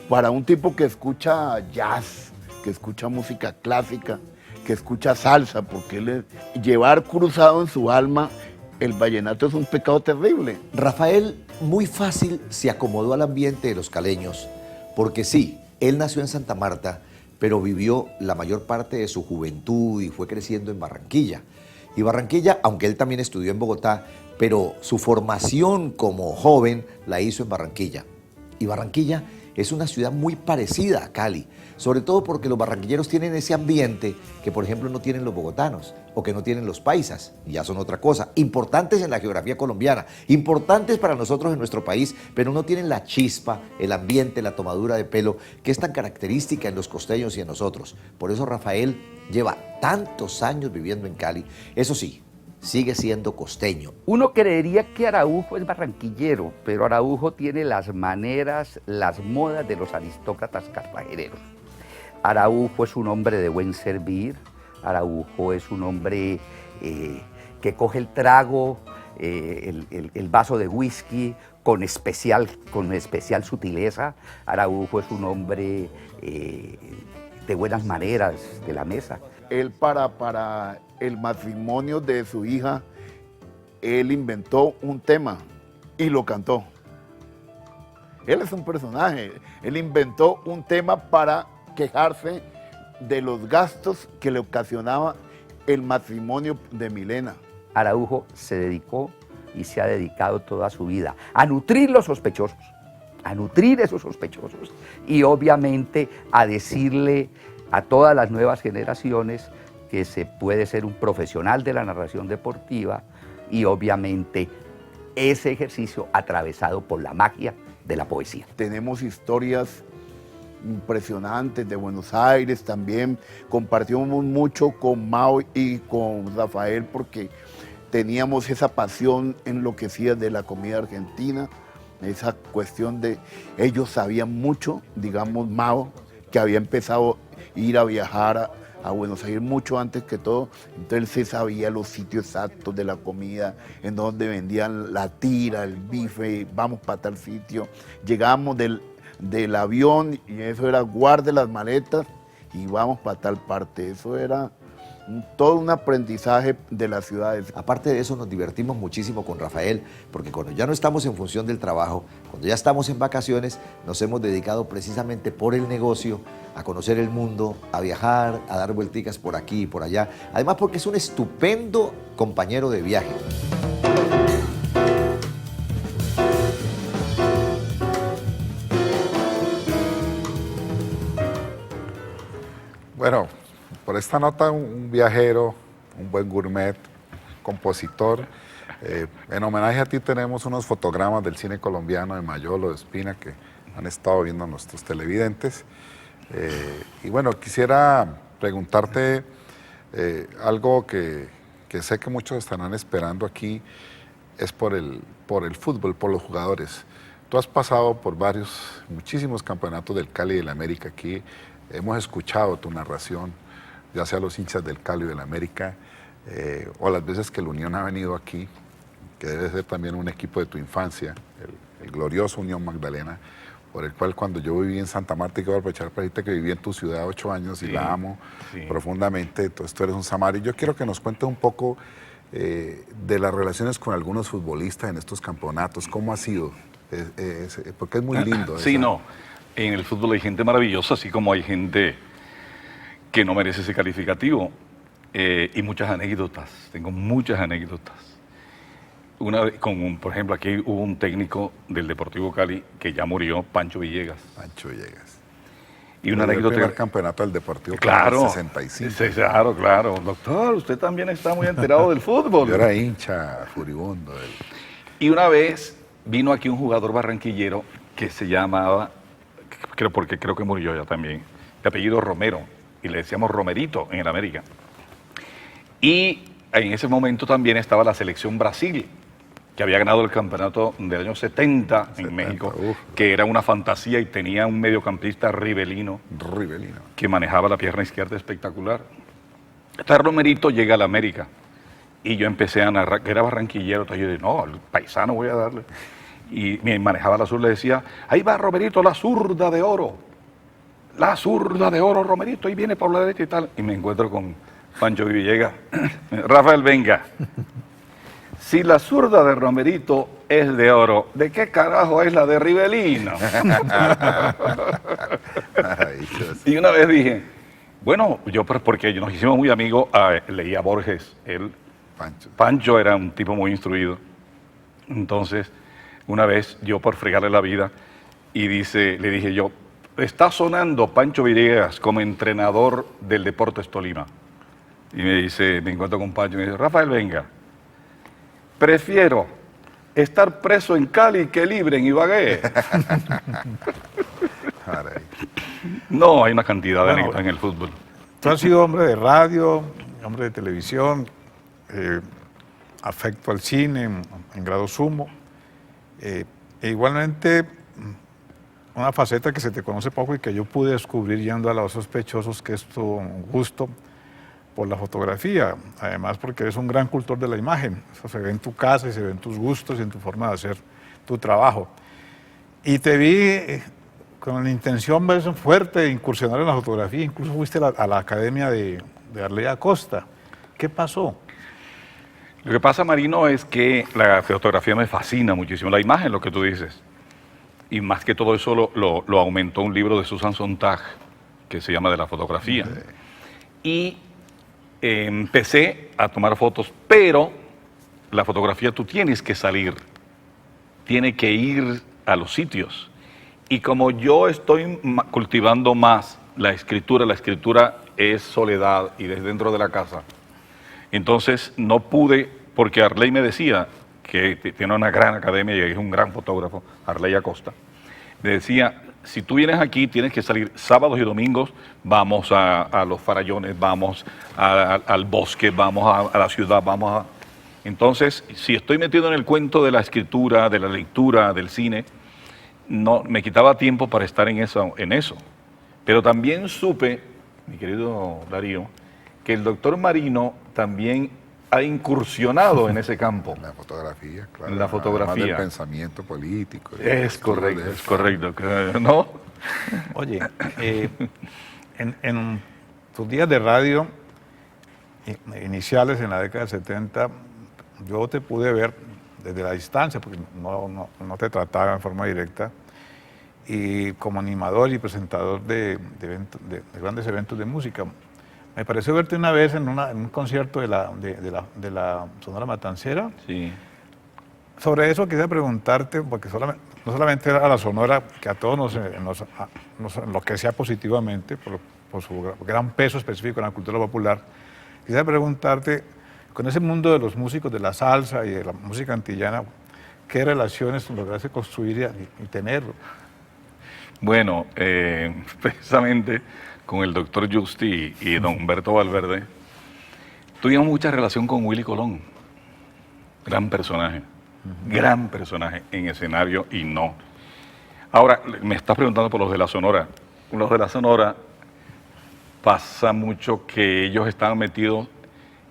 para un tipo que escucha jazz, que escucha música clásica, que escucha salsa, porque llevar cruzado en su alma el vallenato es un pecado terrible. Rafael muy fácil se acomodó al ambiente de los caleños, porque sí, él nació en Santa Marta, pero vivió la mayor parte de su juventud y fue creciendo en Barranquilla. Y Barranquilla, aunque él también estudió en Bogotá, pero su formación como joven la hizo en Barranquilla. Y Barranquilla es una ciudad muy parecida a Cali, sobre todo porque los barranquilleros tienen ese ambiente que, por ejemplo, no tienen los bogotanos o que no tienen los paisas, y ya son otra cosa, importantes en la geografía colombiana, importantes para nosotros en nuestro país, pero no tienen la chispa, el ambiente, la tomadura de pelo, que es tan característica en los costeños y en nosotros. Por eso Rafael lleva tantos años viviendo en Cali. Eso sí, sigue siendo costeño. Uno creería que Araujo es barranquillero, pero Araujo tiene las maneras, las modas de los aristócratas cartageneros. Araujo es un hombre de buen servir, Araujo es un hombre que coge el trago, el vaso de whisky con especial sutileza. Araujo es un hombre de buenas maneras de la mesa. Él para el matrimonio de su hija, él inventó un tema y lo cantó. Él es un personaje, él inventó un tema para quejarse de los gastos que le ocasionaba el matrimonio de Milena. Araujo se dedicó y se ha dedicado toda su vida a nutrir los sospechosos, a nutrir esos sospechosos y obviamente a decirle a todas las nuevas generaciones que se puede ser un profesional de la narración deportiva y obviamente ese ejercicio atravesado por la magia de la poesía. Tenemos historias impresionantes de Buenos Aires también. Compartimos mucho con Mao y con Rafael porque teníamos esa pasión enloquecida de la comida argentina, esa cuestión de ellos sabían mucho, digamos Mao, que había empezado a ir a viajar a Buenos Aires mucho antes que todo, entonces se sabía los sitios exactos de la comida, en donde vendían la tira, el bife, vamos para tal sitio. Llegábamos del avión y eso era guarde las maletas y vamos para tal parte. Eso era todo un aprendizaje de las ciudades. Aparte de eso, nos divertimos muchísimo con Rafael, porque cuando ya no estamos en función del trabajo, cuando ya estamos en vacaciones, nos hemos dedicado precisamente por el negocio a conocer el mundo, a viajar, a dar vuelticas por aquí y por allá. Además, porque es un estupendo compañero de viaje. Bueno, por esta nota, un viajero, un buen gourmet, compositor. En homenaje a ti tenemos unos fotogramas del cine colombiano de Mayolo, de Espina, que han estado viendo nuestros televidentes. Y bueno, quisiera preguntarte algo que sé que muchos estarán esperando aquí, es por el fútbol, por los jugadores. Tú has pasado por muchísimos campeonatos del Cali y del América aquí. Hemos escuchado tu narración, ya sea los hinchas del Cali y del América, o las veces que la Unión ha venido aquí, que debe ser también un equipo de tu infancia, el glorioso Unión Magdalena. por el cual cuando yo viví en Santa Marta, y quiero aprovechar para decirte que viví en tu ciudad 8 años y la amo profundamente, entonces tú eres un samario. Yo quiero que nos cuentes un poco de las relaciones con algunos futbolistas en estos campeonatos, ¿cómo ha sido? Porque es muy lindo. Sí, no, en el fútbol hay gente maravillosa, así como hay gente que no merece ese calificativo, y muchas anécdotas, tengo muchas anécdotas. Una vez, por ejemplo, aquí hubo un técnico del Deportivo Cali que ya murió, Pancho Villegas. Pancho Villegas. Y una anécdota. El primer campeonato del Deportivo Cali en el 65. Sí, claro. Doctor, usted también está muy enterado del fútbol. Yo era hincha furibundo. Y una vez vino aquí un jugador barranquillero que se llamaba, porque creo que murió ya también, de apellido Romero, y le decíamos Romerito en el América. Y en ese momento también estaba la selección Brasil, que había ganado el campeonato del año 70 en México, que era una fantasía y tenía un mediocampista Rivelino, que manejaba la pierna izquierda espectacular. Este Romerito llega a la América y yo empecé a narrar, que era barranquillero, entonces yo dije, no, al paisano voy a darle. Y me manejaba la zurda, le decía, ahí va Romerito, la zurda de oro, Romerito, ahí viene por la derecha y tal. Y me encuentro con Pancho Villegas, Rafael, venga. Si la zurda de Romerito es de oro, ¿de qué carajo es la de Rivelino? Y una vez dije, bueno, yo porque nos hicimos muy amigos, leía Borges, Pancho era un tipo muy instruido. Entonces, una vez yo por fregarle la vida, le dije yo, está sonando Pancho Villegas como entrenador del Deportes Tolima. Y me encuentro con Pancho y me dice, Rafael, venga, prefiero estar preso en Cali que libre en Ibagué. No, hay una cantidad de anécdotas en el fútbol. Tú has sido hombre de radio, hombre de televisión, afecto al cine en grado sumo. E igualmente, una faceta que se te conoce poco y que yo pude descubrir yendo a Los Sospechosos, que es tu gusto por la fotografía, además porque eres un gran cultor de la imagen. Eso se ve en tu casa y se ve en tus gustos y en tu forma de hacer tu trabajo. Y te vi con la intención fuerte de incursionar en la fotografía, incluso fuiste a la academia de Arley Acosta. ¿Qué pasó? Lo que pasa, Marino, es que la fotografía me fascina muchísimo, la imagen, lo que tú dices. Y más que todo eso lo aumentó un libro de Susan Sontag, que se llama De la fotografía. Y empecé a tomar fotos, pero la fotografía tú tienes que salir, tiene que ir a los sitios. Y como yo estoy cultivando más la escritura es soledad y desde dentro de la casa. Entonces no pude, porque Arley me decía, que tiene una gran academia y es un gran fotógrafo, Arley Acosta, me decía, si tú vienes aquí tienes que salir sábados y domingos, vamos a los farallones, vamos al bosque, vamos a la ciudad, Entonces, si estoy metido en el cuento de la escritura, de la lectura, del cine, no me quitaba tiempo para estar en eso. Pero también supe, mi querido Darío, que el doctor Marino también ha incursionado en ese campo. La fotografía, claro. La fotografía. Además del pensamiento político. Es correcto, ¿no? Oye, en tus días de radio iniciales en la década del 70, yo te pude ver desde la distancia, porque no te trataba en forma directa, y como animador y presentador de grandes eventos de música. Me pareció verte una vez en un concierto de la Sonora Matancera. Sí. Sobre eso quisiera preguntarte, porque no solamente era la Sonora, que a todos nos enloquecía positivamente por su gran peso específico en la cultura popular. Quisiera preguntarte, con ese mundo de los músicos de la salsa y de la música antillana, ¿qué relaciones lograste construir y tener? Bueno, precisamente con el doctor Justi y don Humberto Valverde, tuvimos mucha relación con Willy Colón. Gran personaje en escenario y no. Ahora, me estás preguntando por los de la Sonora. Los de la Sonora pasa mucho que ellos estaban metidos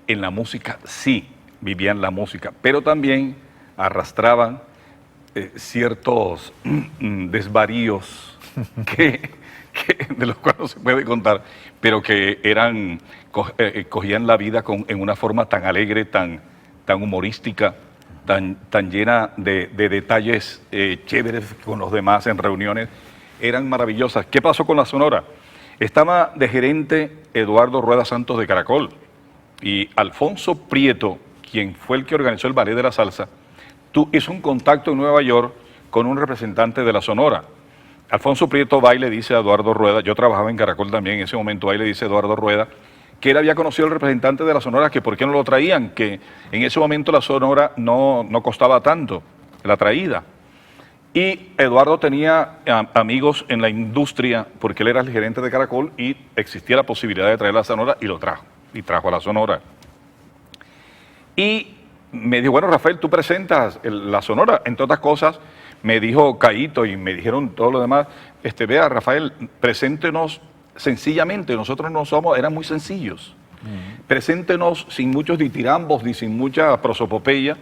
en la música, sí, vivían la música, pero también arrastraban ciertos desvaríos de los cuales no se puede contar, pero que eran, cogían la vida en una forma tan alegre, tan humorística, tan llena de detalles chéveres con los demás en reuniones, eran maravillosas. ¿Qué pasó con la Sonora? Estaba de gerente Eduardo Rueda Santos de Caracol y Alfonso Prieto, quien fue el que organizó el Ballet de la Salsa, hizo un contacto en Nueva York con un representante de la Sonora. Alfonso Prieto va y le dice a Eduardo Rueda, yo trabajaba en Caracol también en ese momento, va y le dice a Eduardo Rueda que él había conocido al representante de la Sonora, que por qué no lo traían, que en ese momento la Sonora no costaba tanto, la traída. Y Eduardo tenía amigos en la industria, porque él era el gerente de Caracol y existía la posibilidad de traer la Sonora y lo trajo, y trajo a la Sonora. Y me dijo, bueno, Rafael, tú presentas la Sonora, entre otras cosas, me dijo Caíto y me dijeron todo lo demás, vea, Rafael, preséntenos sencillamente, nosotros no somos, eran muy sencillos. Preséntenos sin muchos ditirambos ni sin mucha prosopopeya.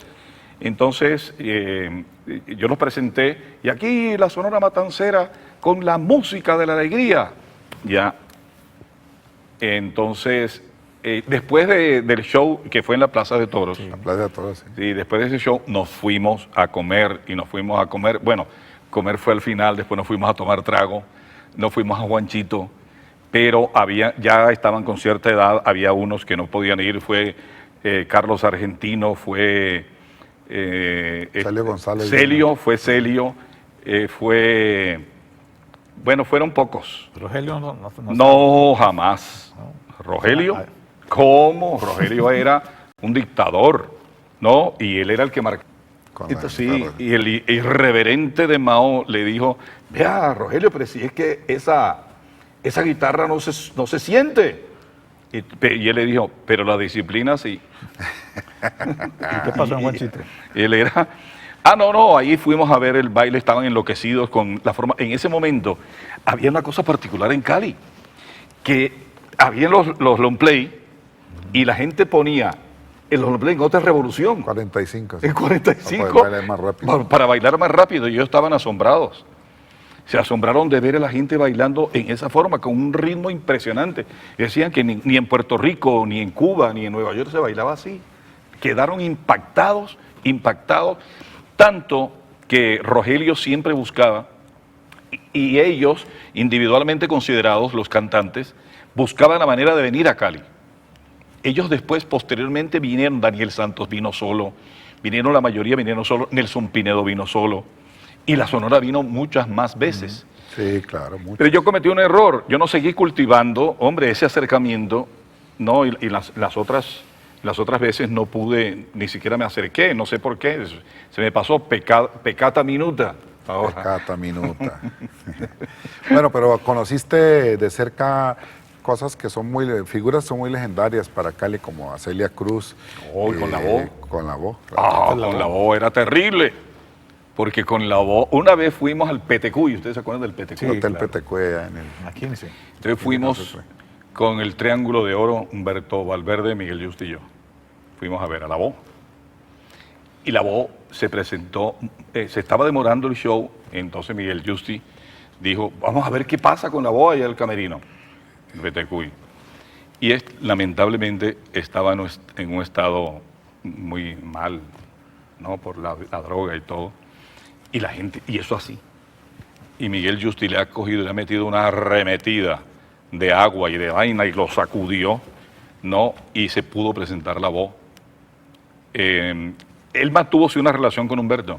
Entonces, yo los presenté, y aquí la Sonora Matancera con la música de la alegría. Ya. Entonces, después del show, que fue en la Plaza de Toros. La Plaza de Toros, sí. Sí, después de ese show nos fuimos a comer, bueno, comer fue al final, después nos fuimos a tomar trago, nos fuimos a Juanchito, pero ya estaban con cierta edad, había unos que no podían ir, fue Carlos Argentino, fue... Celio González. Celio, bueno, fueron pocos. Rogelio No, jamás. Rogelio, ¿cómo? Rogelio era un dictador, ¿no? Y él era el que marcaba. Sí, y el irreverente de Mao le dijo, vea, Rogelio, pero si es que esa guitarra no se siente. Y él le dijo, pero la disciplina sí. ¿Y qué pasó en Juanchito? Y él era... no, ahí fuimos a ver el baile, estaban enloquecidos con la forma... En ese momento había una cosa particular en Cali, que había los long play y la gente ponía el long play en otra revolución. 45. Sí. En 45. Para bailar más rápido. Para bailar más rápido, y ellos estaban asombrados. Se asombraron de ver a la gente bailando en esa forma, con un ritmo impresionante. Y decían que ni en Puerto Rico, ni en Cuba, ni en Nueva York se bailaba así. Quedaron impactados, tanto que Rogelio siempre buscaba, y ellos, individualmente considerados, los cantantes, buscaban la manera de venir a Cali. Ellos después, posteriormente, vinieron, Daniel Santos vino solo, la mayoría vinieron solo, Nelson Pinedo vino solo, y la Sonora vino muchas más veces. Sí, claro, mucho. Pero yo cometí un error, yo no seguí cultivando, hombre, ese acercamiento, no, y las otras veces no pude, ni siquiera me acerqué, no sé por qué, se me pasó pecata minuta. Ahora. Pecata minuta. Bueno, pero conociste de cerca cosas que figuras son muy legendarias para Cali, como a Celia Cruz. Con la voz. Con la voz. Claro. Con la voz era terrible. Porque con la voz, una vez fuimos al Petecuy, ¿ustedes se acuerdan del Petecuy? Sí, Hotel Petecuy allá en el... Aquí sí. Entonces fuimos con el Triángulo de Oro, Humberto Valverde, Miguel Justi y yo. Fuimos a ver a la voz. Y la voz se presentó, se estaba demorando el show, entonces Miguel Justi dijo, vamos a ver qué pasa con la voz allá del camerino, el Petecuy. Y lamentablemente estaba en un estado muy mal, ¿no? Por la droga y todo. Y la gente, y eso así. Y Miguel Justi le ha cogido, le ha metido una arremetida de agua y de vaina y lo sacudió, ¿no? Y se pudo presentar la voz. Él mantuvo sí una relación con Humberto.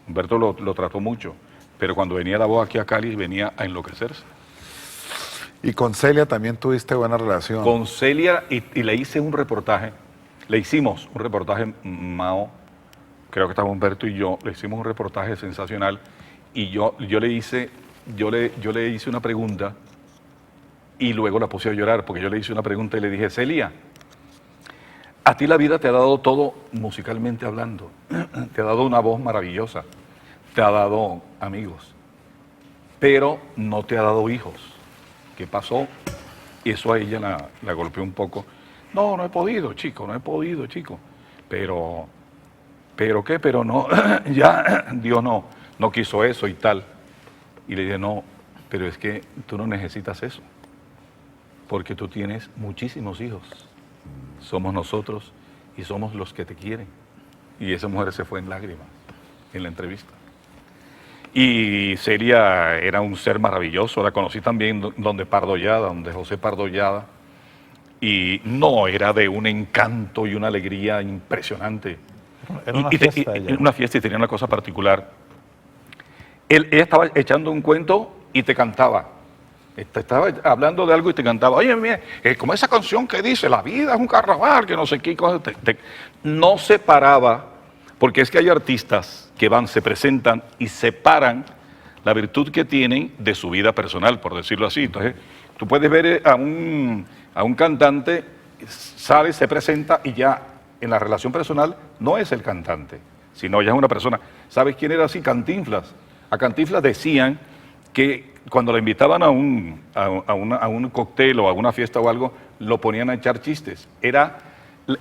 Humberto lo trató mucho, pero cuando venía la voz aquí a Cali venía a enloquecerse. Y con Celia también tuviste buena relación. Con Celia, y le hice un reportaje, le hicimos un reportaje, Mao, creo que estaba Humberto y yo, le hicimos un reportaje sensacional, y yo le hice una pregunta, y luego la puse a llorar, porque yo le hice una pregunta y le dije, Celia, a ti la vida te ha dado todo musicalmente hablando, te ha dado una voz maravillosa, te ha dado amigos, pero no te ha dado hijos. ¿Qué pasó? Y eso a ella la golpeó un poco. No he podido, chico, pero ¿pero qué? Pero no, ya Dios no quiso eso y tal. Y le dije, no, pero es que tú no necesitas eso, porque tú tienes muchísimos hijos. Somos nosotros y somos los que te quieren. Y esa mujer se fue en lágrimas en la entrevista. Y Celia era un ser maravilloso, la conocí también donde José Pardollada, y no, era de un encanto y una alegría impresionante. Era una fiesta ella. Una fiesta y tenía una cosa particular. Ella estaba echando un cuento y te cantaba. Te estaba hablando de algo y te cantaba. Oye, mira, como esa canción que dice, la vida es un carnaval, que no sé qué cosa. No se paraba, porque es que hay artistas que van, se presentan y separan la virtud que tienen de su vida personal, por decirlo así. Entonces, tú puedes ver a un cantante, sale, se presenta y ya en la relación personal no es el cantante, sino ya es una persona. ¿Sabes quién era así? Cantinflas. A Cantinflas decían que cuando le invitaban a un cóctel o a una fiesta o algo, lo ponían a echar chistes. Era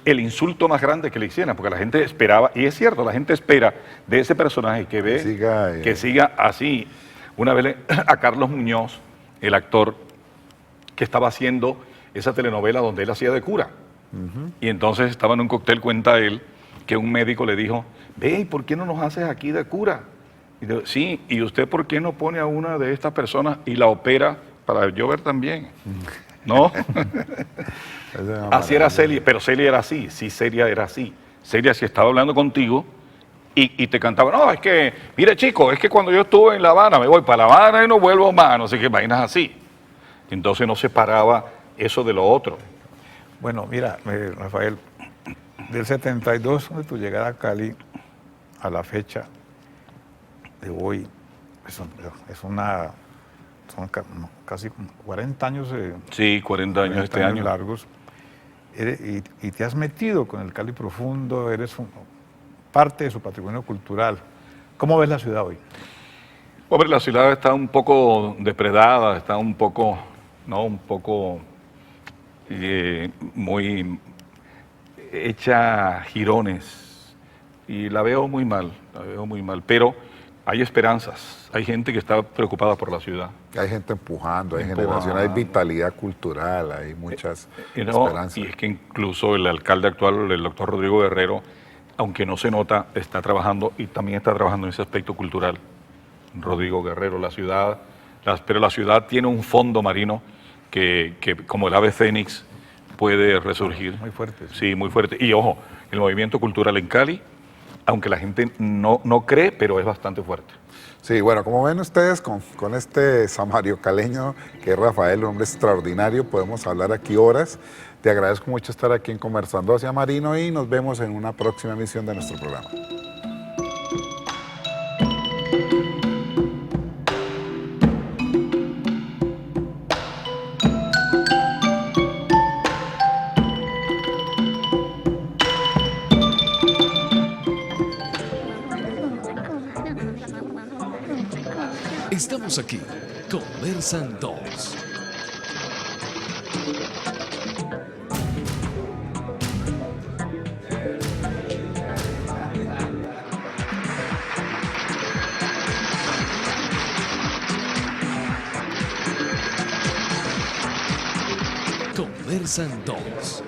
el insulto más grande que le hicieran, porque la gente esperaba, y es cierto, la gente espera de ese personaje que siga así. Una vez a Carlos Muñoz, el actor que estaba haciendo esa telenovela donde él hacía de cura, y entonces estaba en un cóctel, cuenta él, que un médico le dijo, ve, ¿y por qué no nos haces aquí de cura? Y dijo, sí, ¿y usted por qué no pone a una de estas personas y la opera para yo ver también? ¿No? Así era Celia, pero Celia era así, sí, Celia era así. Celia, si estaba hablando contigo y te cantaba, no, es que, mire chico, es que cuando yo estuve en La Habana, me voy para La Habana y no vuelvo más, no sé qué, vainas así. Entonces no separaba eso de lo otro. Bueno, mira, Rafael, del 72, de tu llegada a Cali, a la fecha de hoy, son casi 40 años. Sí, 40 años este año. Largos. Y te has metido con el Cali profundo, eres parte de su patrimonio cultural. ¿Cómo ves la ciudad hoy? Hombre, la ciudad está un poco depredada, está un poco muy hecha jirones, y la veo muy mal, pero hay esperanzas, hay gente que está preocupada por la ciudad. Hay gente empujando, hay generación, hay vitalidad cultural, hay muchas esperanzas. Y es que incluso el alcalde actual, el doctor Rodrigo Guerrero, aunque no se nota, está trabajando y también está trabajando en ese aspecto cultural. Rodrigo Guerrero, pero la ciudad tiene un fondo marino que como el ave fénix puede resurgir. Muy fuerte. Sí, muy fuerte. Y ojo, el movimiento cultural en Cali, aunque la gente no cree, pero es bastante fuerte. Sí, bueno, como ven ustedes, con este samario caleño, que es Rafael, un hombre extraordinario, podemos hablar aquí horas. Te agradezco mucho estar aquí en Conversando hacia Marino y nos vemos en una próxima emisión de nuestro programa. Estamos aquí, Conversan 2. Conversan 2.